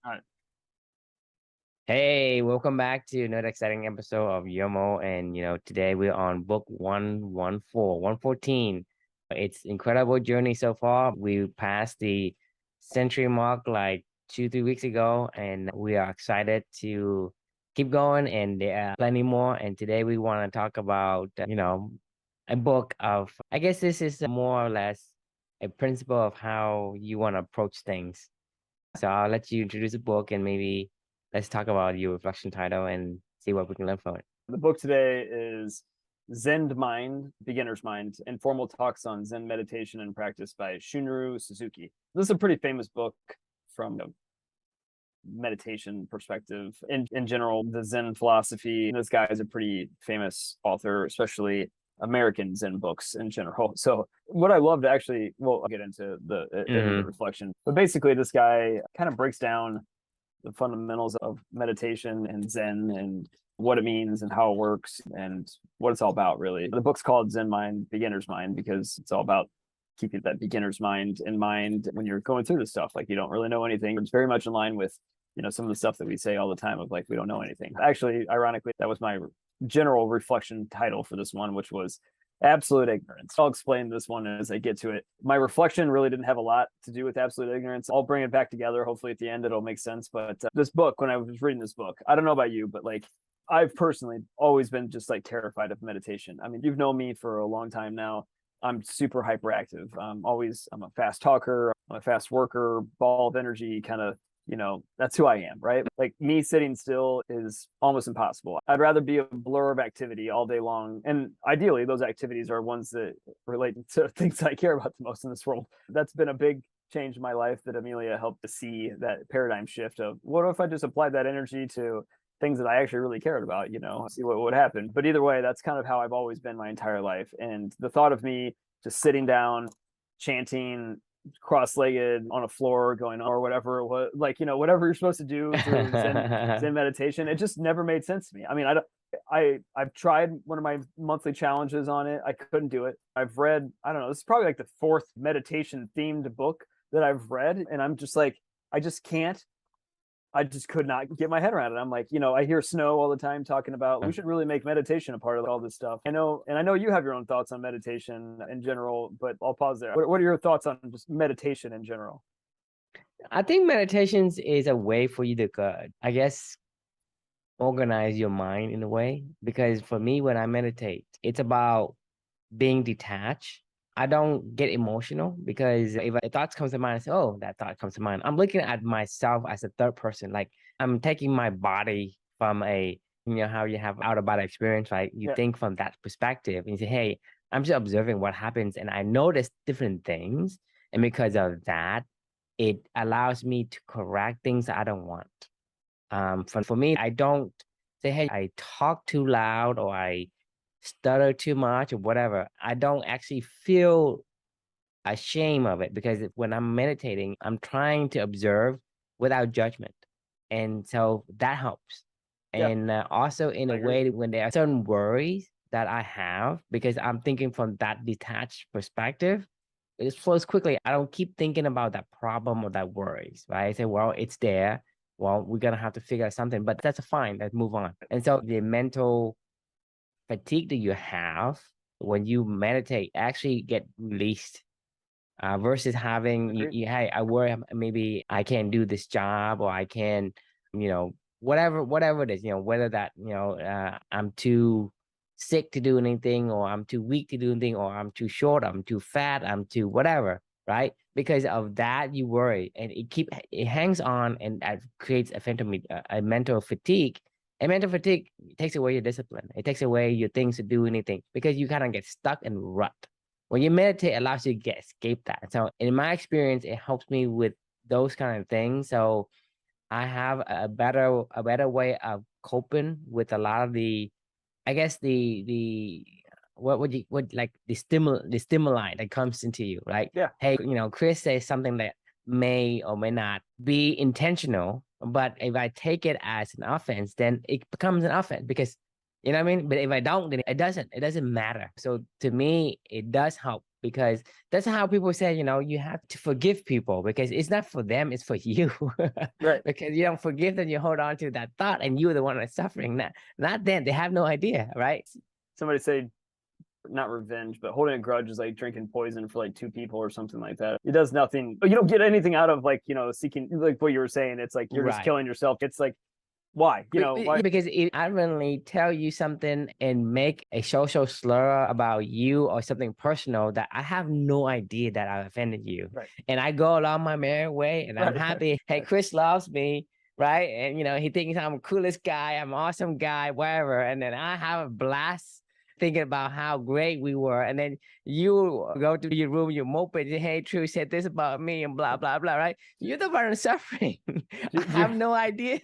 All right. Hey, welcome back to another exciting episode of YOML. And today we're on book 114. It's incredible journey so far. We passed the century mark like 2, 3 weeks ago, and we are excited to keep going. And there are plenty more. And today we want to talk about, a book of, I guess this is more or less a principle of how you want to approach things. So I'll let you introduce the book and maybe let's talk about your reflection title and see what we can learn from it. The book today is Zen Mind, Beginner's Mind, Informal Talks on Zen Meditation and Practice by Shunryu Suzuki. This is a pretty famous book from a meditation perspective. In general, the Zen philosophy, this guy is a pretty famous author, especially American Zen books in general. So what I loved actually, well, I'll get into the reflection, but basically this guy kind of breaks down the fundamentals of meditation and Zen and what it means and how it works and what it's all about, really. The book's called Zen Mind, Beginner's Mind, because it's all about keeping that beginner's mind in mind when you're going through this stuff. Like, you don't really know anything. It's very much in line with, some of the stuff that we say all the time of like, we don't know anything. Actually, ironically, that was my general reflection title for this one, which was absolute ignorance. I'll explain this one as I get to it. My reflection really didn't have a lot to do with absolute ignorance. I'll bring it back together. Hopefully at the end, it'll make sense. But this book, when I was reading this book, I don't know about you, but like, I've personally always been just like terrified of meditation. I mean, you've known me for a long time now. I'm super hyperactive. I'm a fast talker. I'm a fast worker, ball of energy, kind of, that's who I am, right? Like, me sitting still is almost impossible. I'd rather be a blur of activity all day long. And ideally, those activities are ones that relate to things I care about the most in this world. That's been a big change in my life that Amelia helped to see, that paradigm shift of what if I just applied that energy to things that I actually really cared about, see what would happen. But either way, that's kind of how I've always been my entire life. And the thought of me just sitting down, chanting, cross-legged on a floor, going or whatever it was, like, whatever you're supposed to do through Zen meditation, it just never made sense to me. I mean, I've tried one of my monthly challenges on it. I couldn't do it. I've read, I don't know, this is probably like the fourth meditation themed book that I've read. And I'm just like, I just could not get my head around it. I'm like, I hear Snow all the time talking about we should really make meditation a part of all this stuff. I know you have your own thoughts on meditation in general, but I'll pause there. What are your thoughts on just meditation in general? I think meditations is a way for you to, I guess, organize your mind in a way. Because for me, when I meditate, it's about being detached. I don't get emotional because if a thought comes to mind, I say, oh, that thought comes to mind. I'm looking at myself as a third person. Like, I'm taking my body from how you have out of body experience, right? You think from that perspective and you say, hey, I'm just observing what happens and I notice different things. And because of that, it allows me to correct things that I don't want. For me, I don't say, hey, I talk too loud or I stutter too much or whatever. I don't actually feel ashamed of it because when I'm meditating, I'm trying to observe without judgment. And so that helps. And also in a way, when there are certain worries that I have, because I'm thinking from that detached perspective, it just flows quickly. I don't keep thinking about that problem or that worries, right? I say, well, it's there. Well, we're going to have to figure out something, but that's fine. Let's move on. And so the mental fatigue that you have when you meditate actually get released versus having hey, I worry maybe I can't do this job or I can whatever it is, whether that I'm too sick to do anything or I'm too weak to do anything or I'm too short, I'm too fat, I'm too whatever, right? Because of that you worry and it hangs on and that creates a mental fatigue. And mental fatigue takes away your discipline. It takes away your things to do anything because you kind of get stuck in rut. When you meditate, it allows you to escape that. So in my experience, it helps me with those kind of things. So I have a better way of coping with a lot of the, I guess the stimuli that comes into you, right? Yeah. Hey, Chris says something that may or may not be intentional, but if I take it as an offense, then it becomes an offense because, you know what I mean? But if I don't, then it doesn't matter. So to me, it does help because that's how people say, you have to forgive people because it's not for them, it's for you. Right. Because you don't forgive them, you hold on to that thought and you're the one that's suffering, not them. They have no idea, right? Somebody say, not revenge, but holding a grudge is like drinking poison for like two people or something like that. It does nothing. You don't get anything out of like, seeking, like what you were saying. It's like, you're just killing yourself. It's like, why? Why? Because if I randomly tell you something and make a social slur about you or something personal that I have no idea that I offended you. Right. And I go along my merry way and I'm happy. Hey, Chris loves me. Right. And, he thinks I'm the coolest guy. I'm an awesome guy, whatever. And then I have a blast thinking about how great we were. And then you go to your room, you mope it, hey, True said this about me and blah, blah, blah, right? You're the one suffering. I have no idea.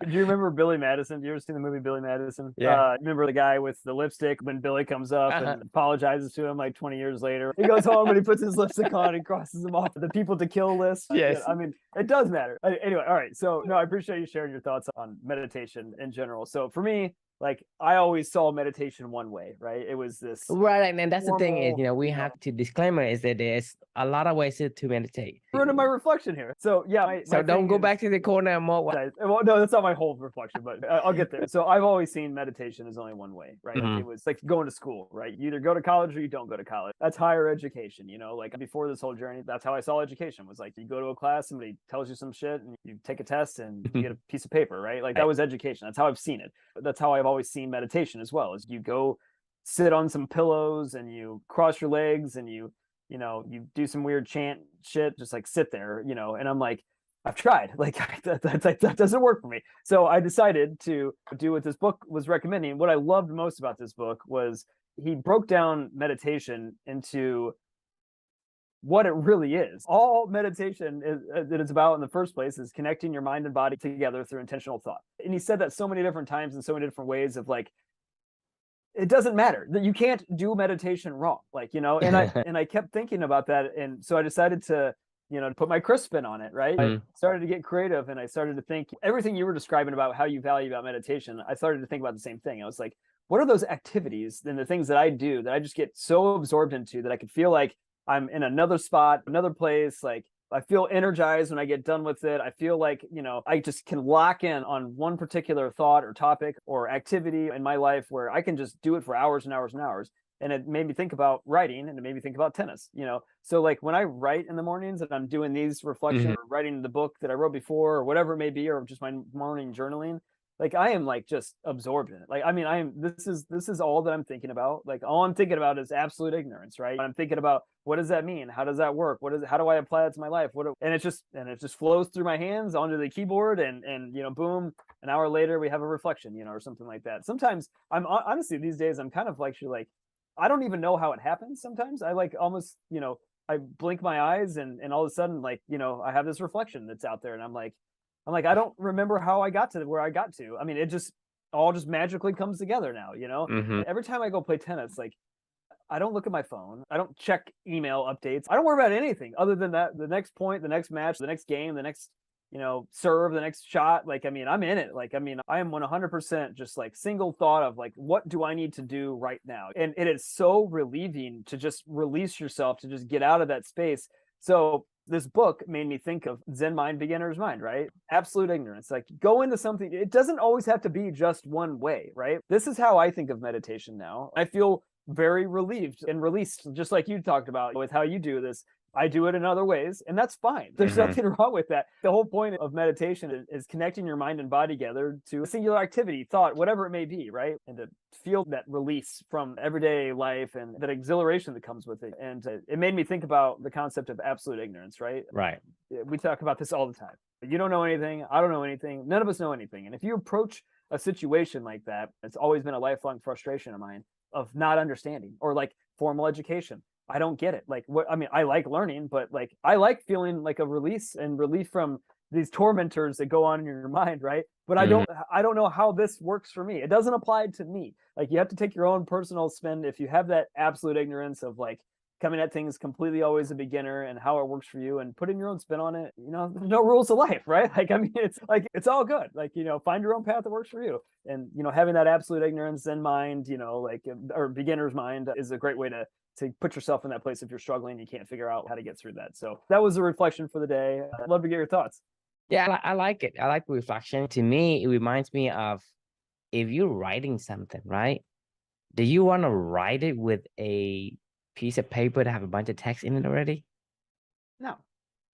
Do you remember Billy Madison? Do you ever see the movie Billy Madison? Yeah. Remember the guy with the lipstick when Billy comes up and apologizes to him like 20 years later? He goes home and he puts his lipstick on and crosses him off the people to kill list. Yes. I mean, it does matter. Anyway, all right. So, no, I appreciate you sharing your thoughts on meditation in general. So for me, like, I always saw meditation one way, right? It was this. Right. And that's the thing is, we have to disclaimer is that there's a lot of ways to meditate. Ruining my reflection here. So yeah. So don't go back to the corner and more. Well, no, that's not my whole reflection, but I'll get there. So I've always seen meditation as only one way, right? It was like going to school, right? You either go to college or you don't go to college. That's higher education, like before this whole journey, that's how I saw education was like, you go to a class, somebody tells you some shit and you take a test and you get a piece of paper, right? Like that was education. That's how I've seen it. That's how I've always seen meditation as well, is you go sit on some pillows and you cross your legs and you do some weird chant shit, just like sit there, and I'm like, I've tried, like that doesn't work for me. So I decided to do what this book was recommending. What I loved most about this book was he broke down meditation into what it really is. All meditation that it's about in the first place is connecting your mind and body together through intentional thought. And he said that so many different times in so many different ways of like, it doesn't matter that you can't do meditation wrong, like, and I kept thinking about that. And so I decided to, put my Chris spin on it, right? I started to get creative and I started to think everything you were describing about how you value about meditation. I started to think about the same thing. I was like, what are those activities and the things that I do that I just get so absorbed into that I could feel like I'm in another spot, another place, like I feel energized when I get done with it. I feel like, I just can lock in on one particular thought or topic or activity in my life where I can just do it for hours and hours and hours. And it made me think about writing and it made me think about tennis, So like when I write in the mornings and I'm doing these reflections or writing the book that I wrote before or whatever it may be, or just my morning journaling, like I am like just absorbed in it. Like, I mean, this is all that I'm thinking about. Like all I'm thinking about is absolute ignorance, right? I'm thinking about, what does that mean? How does that work? How do I apply it to my life? And it just flows through my hands onto the keyboard and boom, an hour later we have a reflection, or something like that. Sometimes I'm honestly, these days, I'm kind of like, I don't even know how it happens. Sometimes I like almost, I blink my eyes and all of a sudden, like, I have this reflection that's out there and I'm like, I don't remember how I got to where I got to. I mean, it just all just magically comes together now, Every time I go play tennis, like I don't look at my phone. I don't check email updates. I don't worry about anything other than that, the next point, the next match, the next game, the next, serve, the next shot. Like, I mean, I'm in it. Like, I mean, I am 100% just like single thought of like, what do I need to do right now? And it is so relieving to just release yourself, to just get out of that space. So this book made me think of Zen Mind, Beginner's Mind, right? Absolute ignorance. Like go into something. It doesn't always have to be just one way, right? This is how I think of meditation now. I feel very relieved and released, just like you talked about with how you do this. I do it in other ways, and that's fine. There's nothing wrong with that. The whole point of meditation is connecting your mind and body together to a singular activity, thought, whatever it may be, right? And to feel that release from everyday life and that exhilaration that comes with it. And it made me think about the concept of absolute ignorance, right? Right. We talk about this all the time. You don't know anything. I don't know anything. None of us know anything. And if you approach a situation like that, it's always been a lifelong frustration of mine of not understanding, or like formal education. I don't get it. Like I like learning, but like I like feeling like a release and relief from these tormentors that go on in your mind, right? But I don't know how this works for me. It doesn't apply to me. Like you have to take your own personal spin. If you have that absolute ignorance of like coming at things completely always a beginner and how it works for you and putting your own spin on it, there's no rules of life, right? Like, I mean, it's like, it's all good. Like, find your own path that works for you. And, having that absolute ignorance in mind, like, or beginner's mind is a great way to to put yourself in that place if you're struggling, you can't figure out how to get through that. So that was a reflection for the day. I'd love to get your thoughts. Yeah, I like it. I like reflection. To me, it reminds me of if you're writing something, right? Do you want to write it with a piece of paper to have a bunch of text in it already? No.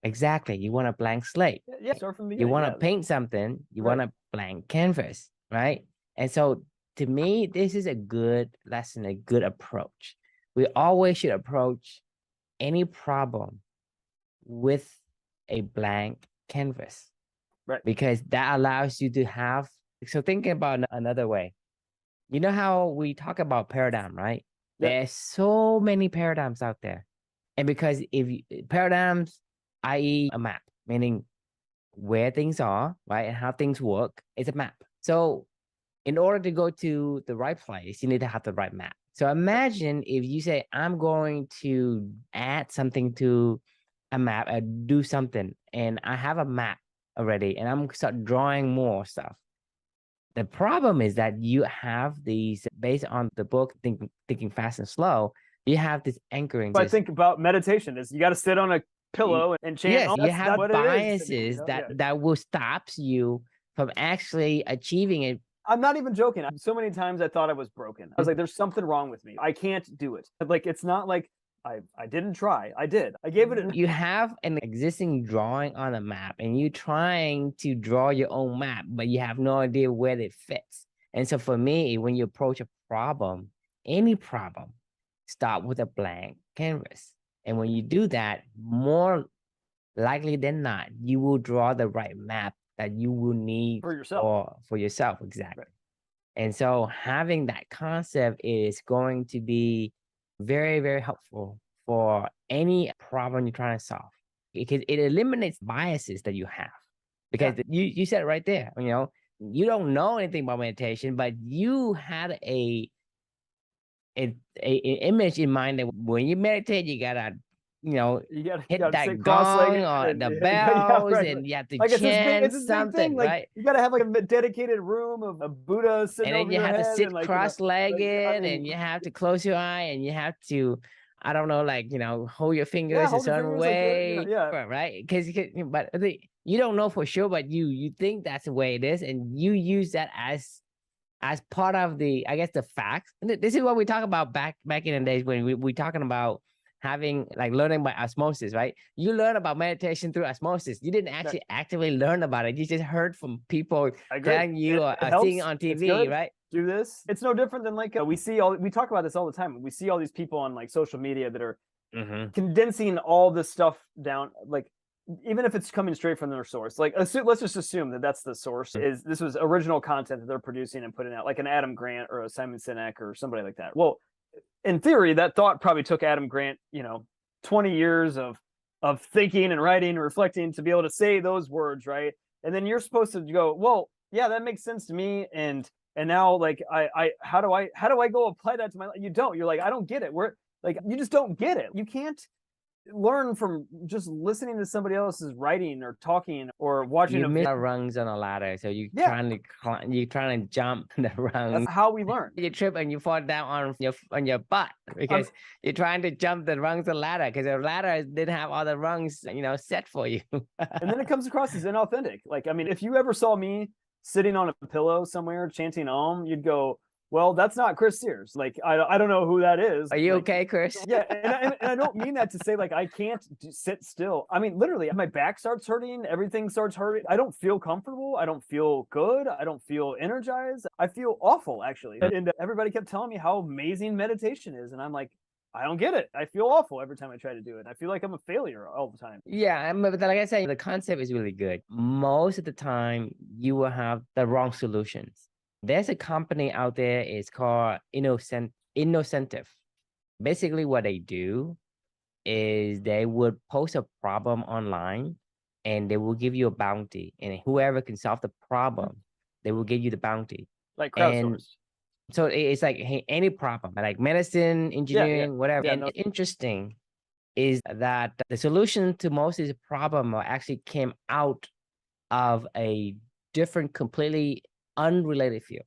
Exactly. You want a blank slate. Yeah, start from the You beginning. want to paint something, you want Right. a blank canvas, right? And so to me, this is a good lesson, a good approach. We always should approach any problem with a blank canvas. Right. Because that allows you to have, so thinking about another way, you know how we talk about paradigm, right? Yep. There's so many paradigms out there. And because if you, paradigms, i.e. a map, meaning where things are, right? And how things work, is a map. So in order to go to the right place, you need to have the right map. So imagine if you say, I'm going to add something to a map, do something, and I have a map already, and I'm start drawing more stuff. The problem is that you have these, based on the book, Thinking Fast and Slow, you have this anchoring. But I think about meditation is you got to sit on a pillow and chant. Yes, you have what biases that will stops you from actually achieving it. I'm not even joking. So many times I thought I was broken. I was like, there's something wrong with me. I can't do it. Like, it's not like I didn't try. I did. I gave it You have an existing drawing on a map and you're trying to draw your own map, but you have no idea where it fits. And so for me, when you approach a problem, any problem, start with a blank canvas. And when you do that, more likely than not, you will draw the right map that you will need for yourself. For yourself, exactly. Right. And so having that concept is going to be very, very helpful for any problem you're trying to solve, because it eliminates biases that you have. Because you said it right there, you know, you don't know anything about meditation, but you had a image in mind that when you meditate, you gotta, you know, hit that gong or the bells, and you have to chant something, right? You gotta have like a dedicated room of a Buddha sitting over your head, and then you have to sit and like, cross-legged, and you have to close your eye, and you have to, I don't know, like, you know, hold your fingers a certain way, right? Because but you don't know for sure, but you think that's the way it is, and you use that as part of the, I guess, the facts. And this is what we talk about back in the days when we talking about having, like, learning by osmosis, right? You learn about meditation through osmosis. You didn't actually actively learn about it. You just heard from people telling you or seeing on TV, right? Do this. It's no different than like we talk about this all the time. We see all these people on like social media that are condensing all this stuff down, like, even if it's coming straight from their source, like let's just assume that that's the source, is this was original content that they're producing and putting out, like an Adam Grant or a Simon Sinek or somebody like that. Well, in theory, that thought probably took Adam Grant, 20 years of thinking and writing and reflecting to be able to say those words, right? And then you're supposed to go, well, yeah, that makes sense to me, and now, like, how do I go apply that to my life? You don't. You're like, I don't get it. You just don't get it. You can't learn from just listening to somebody else's writing or talking or watching. You miss rungs on a ladder, so you're trying to jump the rungs. That's how we learn. You trip and you fall down on your butt because you're trying to jump the rungs of the ladder, because the ladder didn't have all the rungs, set for you. And then it comes across as inauthentic. Like, I mean, if you ever saw me sitting on a pillow somewhere chanting Om, you'd go, well, that's not Chris Sears. Like, I don't know who that is. Are you okay, Chris? Yeah, and I don't mean that to say like I can't sit still. I mean, literally, my back starts hurting. Everything starts hurting. I don't feel comfortable. I don't feel good. I don't feel energized. I feel awful, actually. And everybody kept telling me how amazing meditation is, and I'm like, I don't get it. I feel awful every time I try to do it. I feel like I'm a failure all the time. Yeah, but like I said, the concept is really good. Most of the time, you will have the wrong solutions. There's a company out there, it's called Innocentive. Basically, what they do is they would post a problem online and they will give you a bounty. And whoever can solve the problem, they will give you the bounty. Like crowdsourced. So it's like, hey, any problem, like medicine, engineering, whatever. And interesting is that the solution to most of these problems actually came out of a different, completely unrelated field.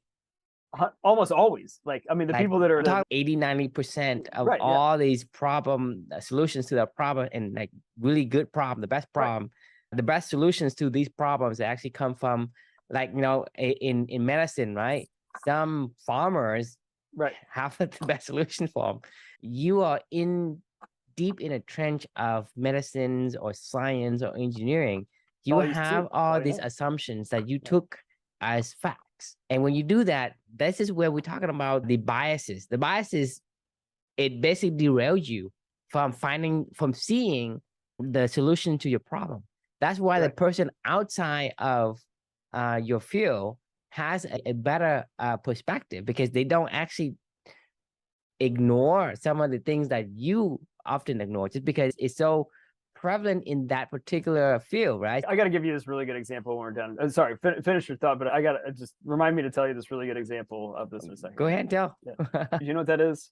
almost always. Like, I mean, the Like, people that are 80, 90% of Right, yeah. all these problem solutions to the problem, and like really good problem, the best problem, the best solutions to these problems actually come from, like, in medicine, right? Some farmers right. have the best solution for them. You are deep in a trench of medicines or science or engineering. You have all these assumptions that you took as facts. And when you do that, this is where we're talking about the biases. The biases, it basically derails you from seeing the solution to your problem. That's why the person outside of your field has a better perspective, because they don't actually ignore some of the things that you often ignore, just because it's so prevalent in that particular field, right? I got to give you this really good example when we're done. Sorry, finish your thought, but I got to just remind me to tell you this really good example of this in a second. Go ahead and tell. Yeah. Do you know what that is?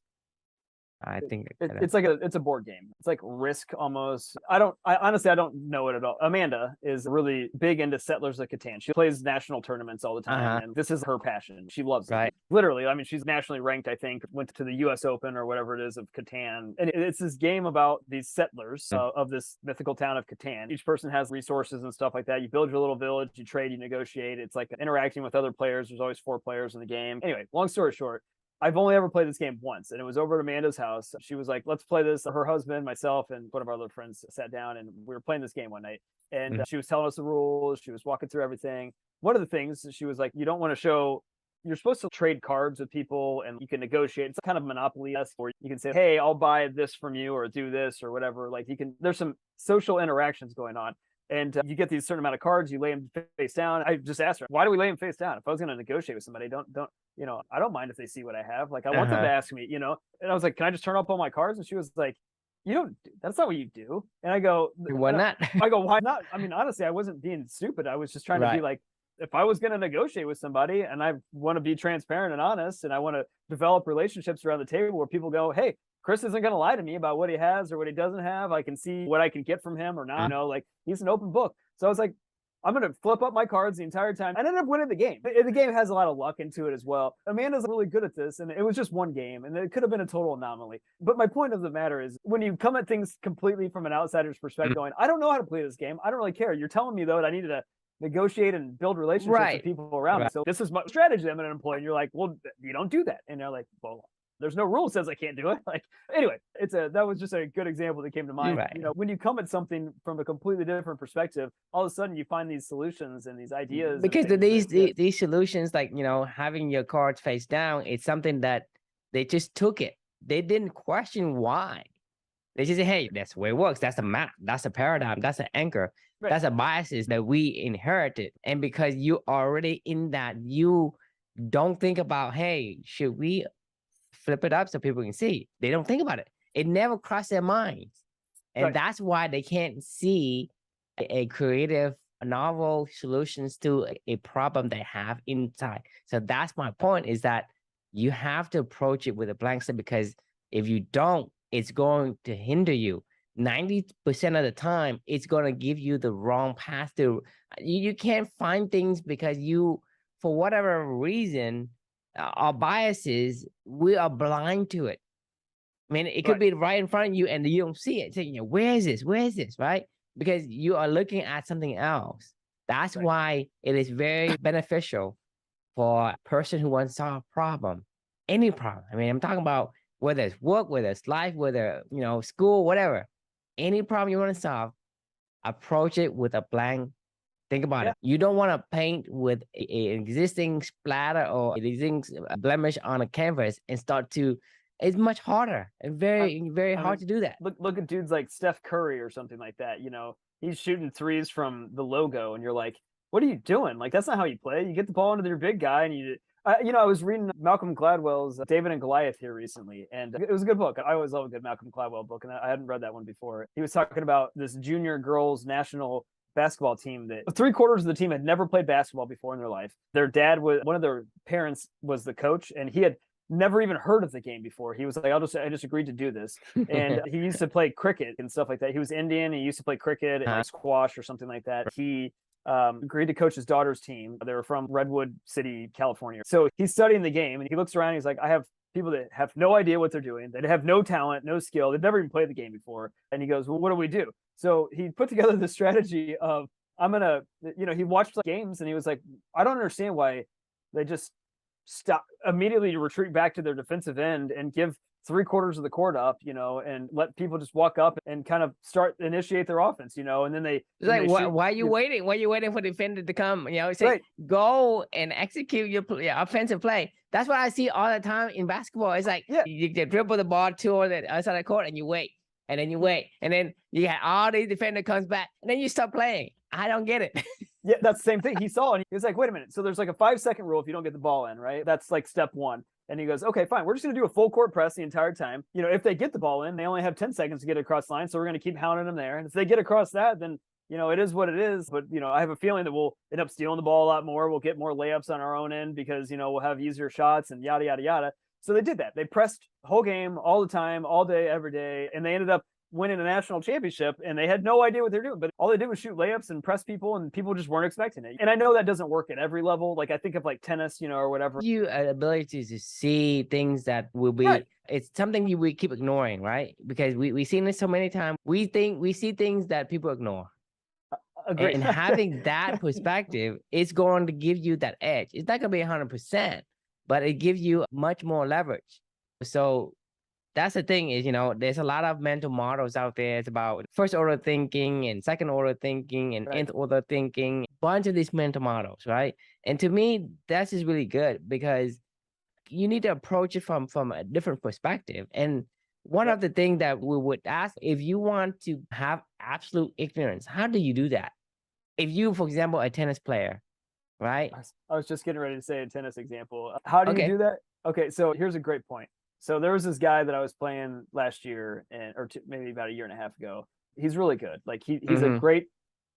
I think it's like it's a board game. It's like Risk almost. I honestly, I don't know it at all. Amanda is really big into Settlers of Catan. She plays national tournaments all the time, and this is her passion. She loves it. Literally, I mean, she's nationally ranked, I think, went to the US Open or whatever it is of Catan. And it's this game about these settlers of this mythical town of Catan. Each person has resources and stuff like that. You build your little village, you trade, you negotiate. It's like interacting with other players. There's always 4 players in the game. Anyway, long story short, I've only ever played this game once, and it was over at Amanda's house. She was like, let's play this. Her husband, myself, and one of our other friends sat down, and we were playing this game one night. And she was telling us the rules. She was walking through everything. One of the things, she was like, you don't want to show, you're supposed to trade cards with people, and you can negotiate. It's kind of Monopoly-esque, where you can say, hey, I'll buy this from you, or do this, or whatever. Like, there's some social interactions going on. And you get these certain amount of cards, you lay them face down. I just asked her, why do we lay them face down? If I was going to negotiate with somebody, I don't mind if they see what I have. Like, I want them to ask me, and I was like, can I just turn up all my cards? And she was like, that's not what you do. And I go, why not? I go, why not? I mean, honestly, I wasn't being stupid. I was just trying to be like, if I was going to negotiate with somebody, and I want to be transparent and honest, and I want to develop relationships around the table where people go, hey, Chris isn't going to lie to me about what he has or what he doesn't have. I can see what I can get from him or not. Like, he's an open book. So I was like, I'm going to flip up my cards the entire time. I ended up winning the game. The game has a lot of luck into it as well. Amanda's really good at this, and it was just one game, and it could have been a total anomaly. But my point of the matter is, when you come at things completely from an outsider's perspective, going, I don't know how to play this game. I don't really care. You're telling me, though, that I needed to negotiate and build relationships with people around me. So this is my strategy I'm going to employ. And you're like, well, you don't do that. And they're like, well, there's no rule that says I can't do it. Like, anyway, that was just a good example that came to mind. When you come at something from a completely different perspective, all of a sudden you find these solutions and these ideas. Because these solutions, like, having your cards face down, it's something that they just took it. They didn't question why. They just say, hey, that's the way it works. That's a map. That's a paradigm. That's an anchor. That's a biases that we inherited. And because you already in that, you don't think about, hey, should we flip it up so people can see? They don't think about it. It never crossed their minds. And that's why they can't see a creative, novel solutions to a problem they have inside. So that's my point, is that you have to approach it with a blank slate, because if you don't, it's going to hinder you. 90% of the time, it's going to give you the wrong path to. You can't find things because you, for whatever reason, our biases, we are blind to it. I mean, it could be right in front of you and you don't see it. Saying, where is this? Where is this? Right? Because you are looking at something else. That's why it is very beneficial for a person who wants to solve a problem, any problem. I mean, I'm talking about whether it's work, whether it's life, whether, school, whatever. Any problem you want to solve, approach it with a blank. Think about it. You don't want to paint with an existing splatter or an existing blemish on a canvas and start to. It's much harder and very hard to do that. Look at dudes like Steph Curry or something like that. He's shooting threes from the logo, and you're like, what are you doing? Like, that's not how you play. You get the ball into your big guy, and I was reading Malcolm Gladwell's David and Goliath here recently, and it was a good book. I always love a good Malcolm Gladwell book, and I hadn't read that one before. He was talking about this junior girls national basketball team that 3/4 of the team had never played basketball before in their life. Their dad was, one of their parents was the coach, and he had never even heard of the game before. He was like, I just agreed to do this. And he used to play cricket and stuff like that. He was Indian. He used to play cricket and like squash or something like that. He agreed to coach his daughter's team. They were from Redwood City, California. So he's studying the game and he looks around and he's like, I have people that have no idea what they're doing. They have no talent, no skill. They've never even played the game before. And he goes, well, what do we do? So he put together the strategy of, I'm going to, he watched games and he was like, I don't understand why they just stop immediately retreat back to their defensive end and give 3/4 of the court up, and let people just walk up and kind of initiate their offense, and then they. It's like, why are you waiting? Why are you waiting for the defender to come? Say, right. Go and execute your offensive play. That's what I see all the time in basketball. It's like, you dribble the ball to the other side of the court and you wait. And then you wait. And then you have all the defender comes back. And then you stop playing. I don't get it. Yeah, that's the same thing. He saw and he was like, wait a minute. So there's like a 5-second rule if you don't get the ball in, right? That's like step one. And he goes, okay, fine. We're just going to do a full court press the entire time. If they get the ball in, they only have 10 seconds to get across the line. So we're going to keep hounding them there. And if they get across that, then, it is what it is. But, I have a feeling that we'll end up stealing the ball a lot more. We'll get more layups on our own end because, we'll have easier shots and yada, yada, yada. So they did that. They pressed the whole game all the time, all day, every day. And they ended up winning a national championship and they had no idea what they're doing, but all they did was shoot layups and press people and people just weren't expecting it. And I know that doesn't work at every level. Like I think of like tennis, or whatever. You ability to see things that will be, right. It's something we keep ignoring, right? Because we've seen this so many times. We see things that people ignore. Agreed. And having that perspective, it's going to give you that edge. It's not going to be 100%, but it gives you much more leverage. So that's the thing is, there's a lot of mental models out there. It's about first order thinking and second order thinking and nth order thinking, a bunch of these mental models, right? And to me, that's just really good because you need to approach it from a different perspective. And one of the things that we would ask, if you want to have absolute ignorance, how do you do that? If you, for example, a tennis player, right? I was just getting ready to say a tennis example. How do you do that? Okay, so here's a great point. So there was this guy that I was playing last year maybe about a year and a half ago. He's really good. Like he's a great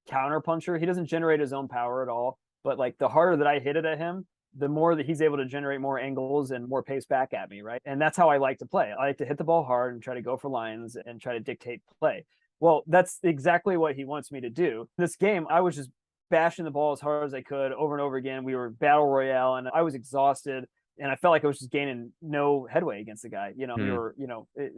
counter puncher. He doesn't generate his own power at all, but like the harder that I hit it at him, the more that he's able to generate more angles and more pace back at me, right? And that's how I like to play. I like to hit the ball hard and try to go for lines and try to dictate play. Well, that's exactly what he wants me to do. This game, I was just bashing the ball as hard as I could over and over again. We were battle royale and I was exhausted. And I felt like I was just gaining no headway against the guy. We were,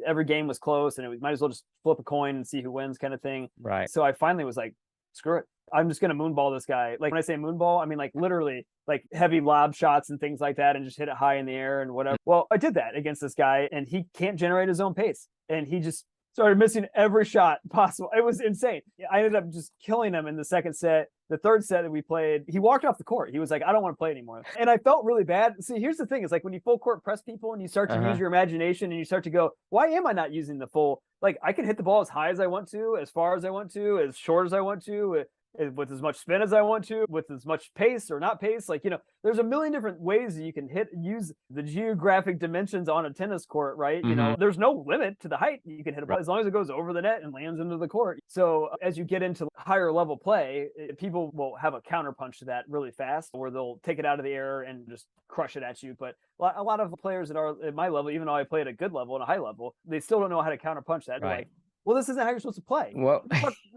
every game was close and it might as well just flip a coin and see who wins kind of thing. Right. So I finally was like, screw it. I'm just going to moonball this guy. Like when I say moonball, I mean like literally like heavy lob shots and things like that and just hit it high in the air and whatever. Well, I did that against this guy and he can't generate his own pace. And he just started missing every shot possible. It was insane. I ended up just killing him in the second set. The third set that we played, he walked off the court. He was like, I don't want to play anymore. And I felt really bad. See, here's the thing. It's like when you full court press people and you start to use your imagination and you start to go, why am I not using the full? Like I can hit the ball as high as I want to, as far as I want to, as short as I want to, with as much spin as I want to, with as much pace or not pace. Like, there's a million different ways that you can use the geographic dimensions on a tennis court, right? There's no limit to the height you can hit a ball as long as it goes over the net and lands into the court. So as you get into higher level play, people will have a counterpunch to that really fast, or they'll take it out of the air and just crush it at you. But a lot of players that are at my level, even though I play at a good level and a high level, they still don't know how to counterpunch that. Right. Like, well, this isn't how you're supposed to play. Well,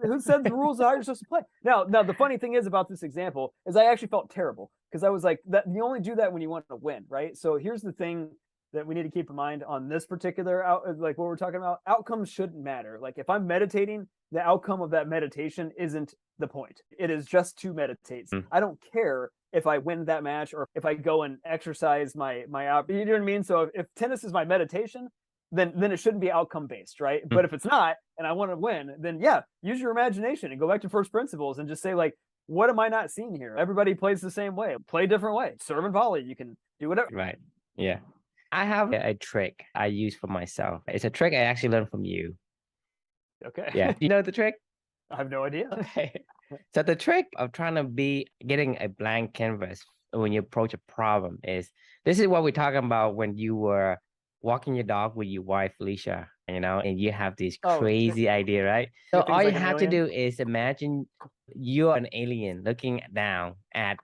who said the rules of how you're supposed to play? Now, the funny thing is about this example is I actually felt terrible because I was like, that you only do that when you want to win, right? So here's the thing that we need to keep in mind on this particular like what we're talking about. Outcomes shouldn't matter. Like if I'm meditating, the outcome of that meditation isn't the point. It is just to meditate. I don't care if I win that match or if I go and exercise my you know what I mean? So if tennis is my meditation, then it shouldn't be outcome based, right? But if it's not, and I want to win, then use your imagination and go back to first principles and just say like, what am I not seeing here? Everybody plays the same way. Play a different way. Serve and volley. You can do whatever. Right. Yeah. I have a trick I use for myself. It's a trick I actually learned from you. Okay. Yeah. You know the trick? I have no idea. Okay. So the trick of trying to getting a blank canvas when you approach a problem is, this is what we're talking about when you were walking your dog with your wife, Felicia, and you have this crazy idea, right? So all you have to do is imagine you're an alien looking down at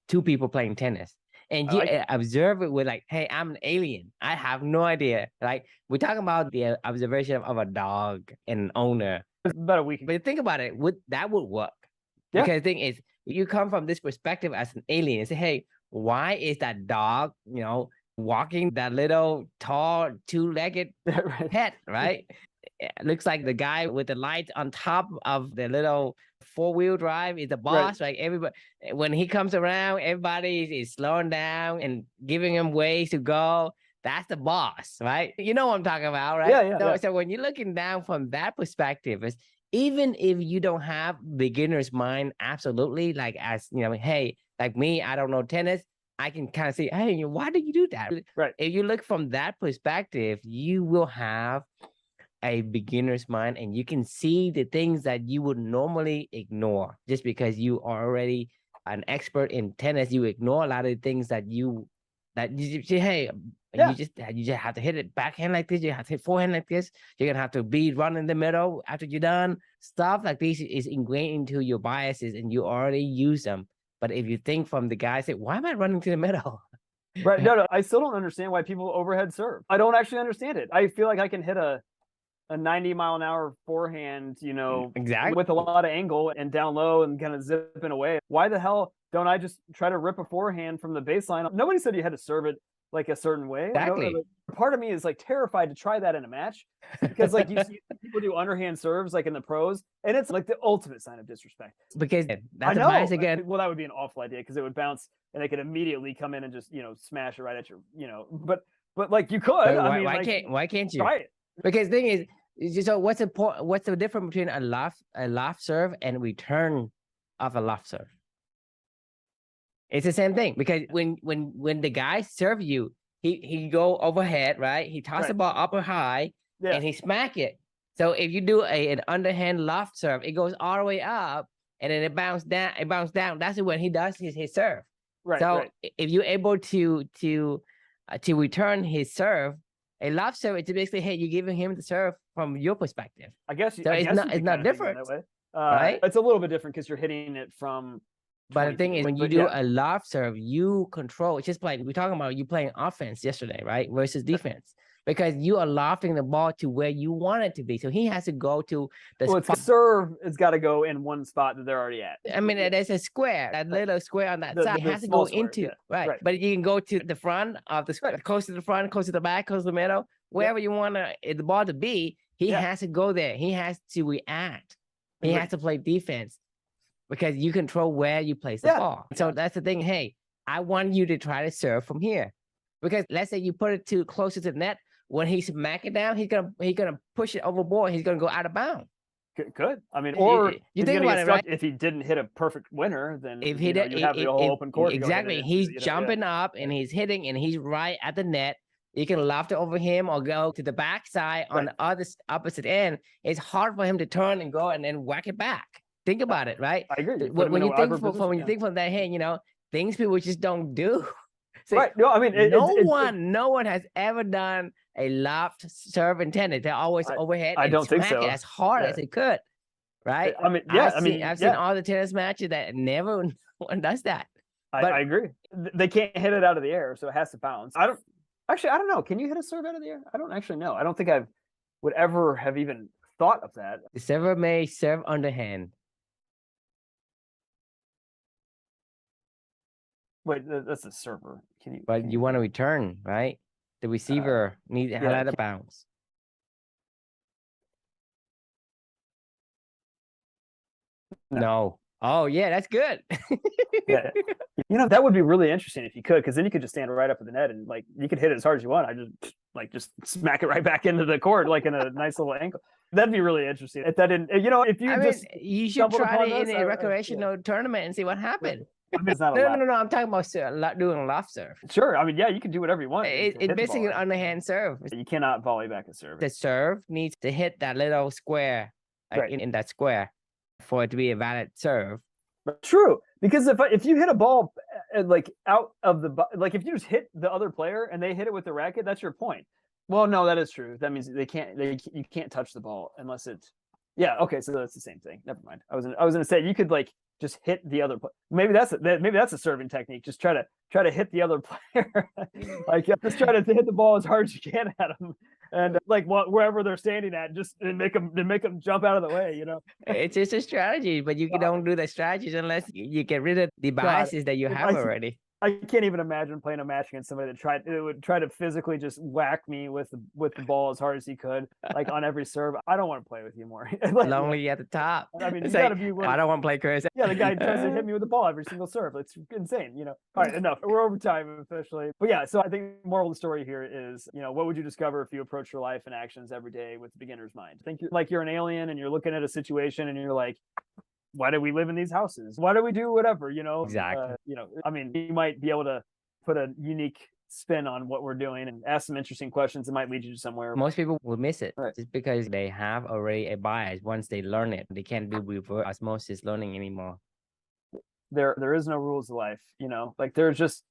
two people playing tennis. And you observe it with like, hey, I'm an alien. I have no idea. Like we're talking about the observation of a dog and an owner. About a week. But think about it, that would work. Because the thing is, you come from this perspective as an alien and say, hey, why is that dog, walking that little tall, two-legged pet, right? It looks like the guy with the lights on top of the little four-wheel drive is the boss, right? Everybody, when he comes around, everybody is slowing down and giving him ways to go. That's the boss, right? You know what I'm talking about, right? So when you're looking down from that perspective, is even if you don't have beginner's mind, absolutely, like as hey, like me, I don't know tennis, I can kind of say, hey, why do you do that? Right. If you look from that perspective, you will have a beginner's mind, and you can see the things that you would normally ignore. Just because you are already an expert in tennis, you ignore a lot of the things that you say, hey, you just have to hit it backhand like this, you have to hit forehand like this, you're gonna have to run in the middle after you're done. Stuff like this is ingrained into your biases, and you already use them. But if you think from the guy, say, why am I running to the middle? Right. No, I still don't understand why people overhead serve. I don't actually understand it. I feel like I can hit a 90-mile-an-hour forehand, exactly, with a lot of angle and down low and kind of zipping away. Why the hell don't I just try to rip a forehand from the baseline? Nobody said you had to serve it like a certain way. Exactly. Part of me is like terrified to try that in a match, because like you see people do underhand serves like in the pros, and it's like the ultimate sign of disrespect. Because that's a bias again. Well, that would be an awful idea, because it would bounce and they could immediately come in and just smash it right at your but like you could. Why can't you try it? Because the thing is, so what's important? What's the difference between a loft serve and return of a loft serve? It's the same thing, because when the guy serve you, he go overhead, right? He toss the ball up or high, and he smack it. So if you do an underhand loft serve, it goes all the way up, and then it bounce down. That's when he does his serve. Right. So if you're able to return his serve, a loft serve, it's basically, hey, you're giving him the serve from your perspective. I guess. So it's not different, that way. Right? It's a little bit different because you're hitting it from. But the thing is, when you do a loft serve, you control. It's just like we're talking about you playing offense yesterday, right? Versus defense, because you are lofting the ball to where you want it to be. So he has to go to the spot. Serve has got to go in one spot that they're already at. I mean, there's a square, that little square on that side. It has to go into, right. But you can go to the front of the square, close to the front, close to the back, close to the middle, wherever you want the ball to be. He has to go there. He has to react. He has to play defense, because you control where you place the ball. So that's the thing. Hey, I want you to try to serve from here, because let's say you put it too closer to the net. When he smack it down, he's gonna push it overboard. He's gonna go out of bounds. Good. I mean, or you think about it, right? If he didn't hit a perfect winner, then if you have the whole open court. Exactly. He's jumping up and he's hitting, and he's right at the net. You can loft it over him or go to the backside on the other opposite end. It's hard for him to turn and go and then whack it back. Think about it, right? I agree. When you think from that, hey, things people just don't do. See, right. No, I mean, no one has ever done a loft serve intended. They're always overhead. I don't think so. It as hard as it could, right? I mean, I've seen all the tennis matches that never one does that. I agree. They can't hit it out of the air, so it has to bounce. I don't know. Can you hit a serve out of the air? I don't actually know. I don't think I would ever have even thought of that. The server may serve underhand. Wait, that's a server. But you want to return, right? The receiver needs to have a bounce. No. Oh yeah, that's good. That would be really interesting if you could, because then you could just stand right up at the net and like you could hit it as hard as you want. I just smack it right back into the court like in a nice little angle. That'd be really interesting. If that didn't, you should try it in a recreational tournament and see what happened. It's not no. I'm talking about doing a loft serve. Sure. I mean, you can do whatever you want. It's basically an underhand serve. You cannot volley back a serve. The serve needs to hit that little square in that square for it to be a valid serve. True, because if you hit a ball like out of the like if you just hit the other player and they hit it with the racket, that's your point. Well, no, that is true. That means you can't touch the ball unless it's okay. So that's the same thing. Never mind. I was gonna say you could like just hit the other player. Maybe that's a serving technique. Just try to hit the other player. Like just try to hit the ball as hard as you can at him, and like wherever they're standing at, just make them jump out of the way, It's just a strategy, but you don't do the strategies unless you get rid of the God, biases that you have already. I can't even imagine playing a match against somebody that would try to physically just whack me with the ball as hard as he could, like on every serve. I don't want to play with you more. Like, Lonely at the top. I mean, it's you gotta like, be willing. I don't want to play Chris. Yeah, the guy tries to hit me with the ball every single serve. It's insane, All right, enough. We're over time officially. But yeah, so I think the moral of the story here is, what would you discover if you approach your life and actions every day with the beginner's mind? Think you're an alien and you're looking at a situation and you're like, why do we live in these houses? Why do we do whatever, Exactly. I mean, you might be able to put a unique spin on what we're doing and ask some interesting questions that might lead you to somewhere. Most people will miss it Right. just because they have already a bias. Once they learn it, they can't do reverse osmosis learning anymore. There is no rules of life, like there's just,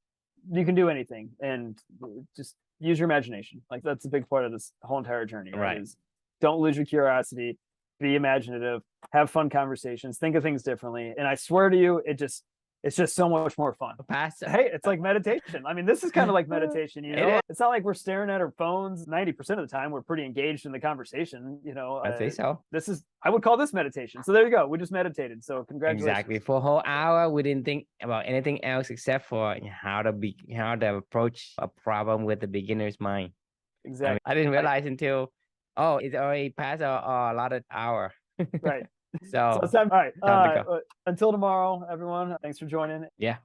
you can do anything and just use your imagination. Like that's a big part of this whole entire journey, right? Is don't lose your curiosity, be imaginative, have fun conversations, think of things differently. And I swear to you, it's just so much more fun. Hey, it's like meditation. I mean, this is kind of like meditation, It's not like we're staring at our phones 90% of the time. We're pretty engaged in the conversation, I think so. I would call this meditation. So there you go. We just meditated. So congratulations. Exactly. For a whole hour, we didn't think about anything else except for how to approach a problem with the beginner's mind. Exactly. I didn't realize until, it's already past a lot of hour. Right. So it's time. All right. Until tomorrow, everyone. Thanks for joining. Yeah.